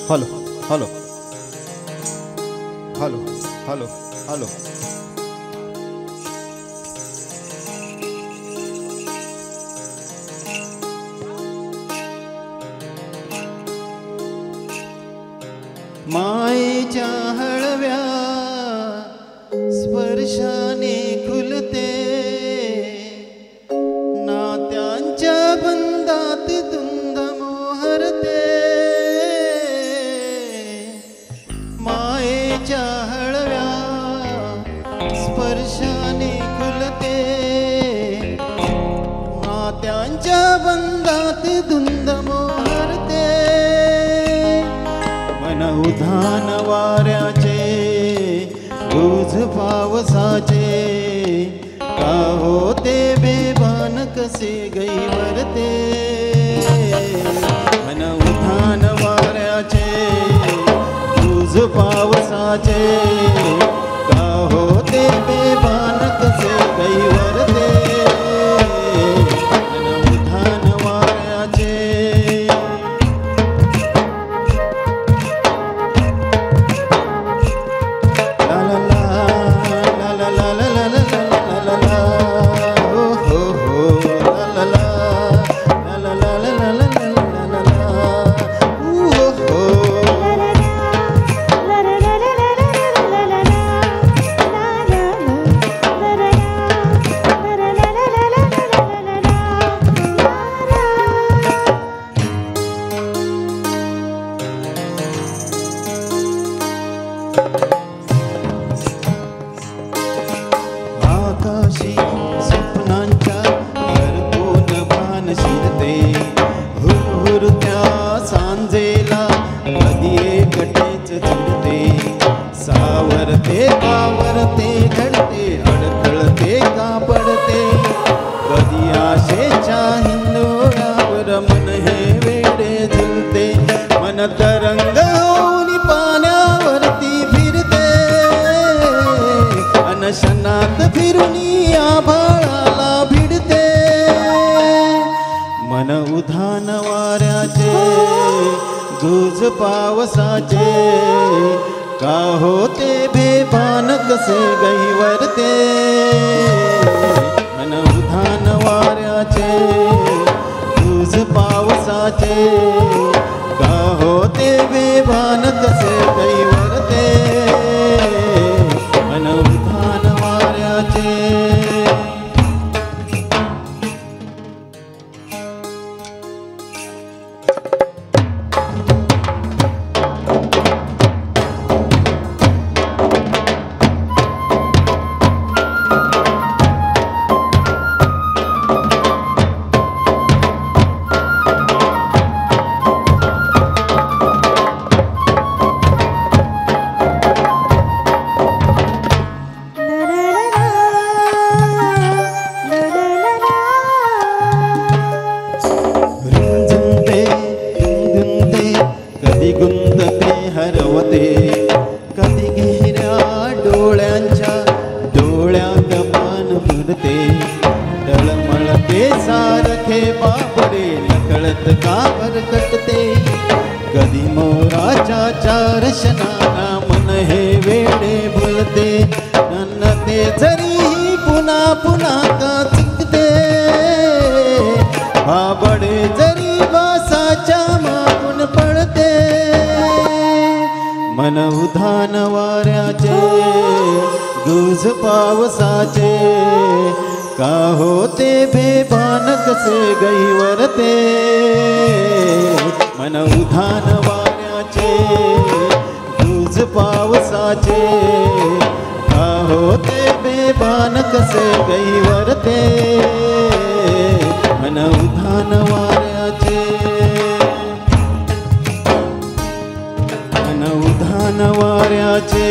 hello hello hello hello hello मायेच्या हळव्या स्पर्शाने खुलते नात्यांच्या बंधात धुंद मोहरते मायेच्या हळव्या स्पर्शाने खुलते नात्यांच्या बंधात धुंद मोहरते मन उधाण वाऱ्याचे गुज पावसाचे का होते बेभान कसे गैवरते मन उधाण वाऱ्याचे गुज पावसाचे का होते बेभान कसे गैवरते मन उधाण वाऱ्याचे आकाशी स्वप्नांच्या हरपून भान शिरते हुरहुरत्या सांजेला कधी एकटेच चिडते सावरते कावरते घडते अडखळते का पडते कधी आशेच्या हिंदोळ्यावर मन हे वेडे झुलते मन तरंग होऊन पाण्यावरती फिरते अनशनात फिरुनी आभाळाला भिडते मन उधाण वाऱ्याचे गुज पावसाचे का होते बेभान कसे गैवरते मन उधाण वाऱ्याचे गुज पावसाचे का होते बेभान कसे गैवरते मन उधाण वाऱ्याचे कधी गुंतते हरवते कधी गहिऱ्या डोळ्यांच्या डोळ्यात पान भरते तळमळते सारखे बापडे नकळत का भरकटते कधी मोराच्या चार शनाना मन हे वेडे भुलते नन्नते जरी पुन्हा पुन्हा का चुकते बाबडे जरी वासाच्या मागून पडते मन उधाण वाऱ्याचे गुज पावसाचे का होते बेभान कसे गैवरते मन उधाण वाऱ्याचे गुज पावसाचे का होते बेभान कसे गैवरते मन उधाण वाऱ्याचे मन उधाण वाऱ्याचे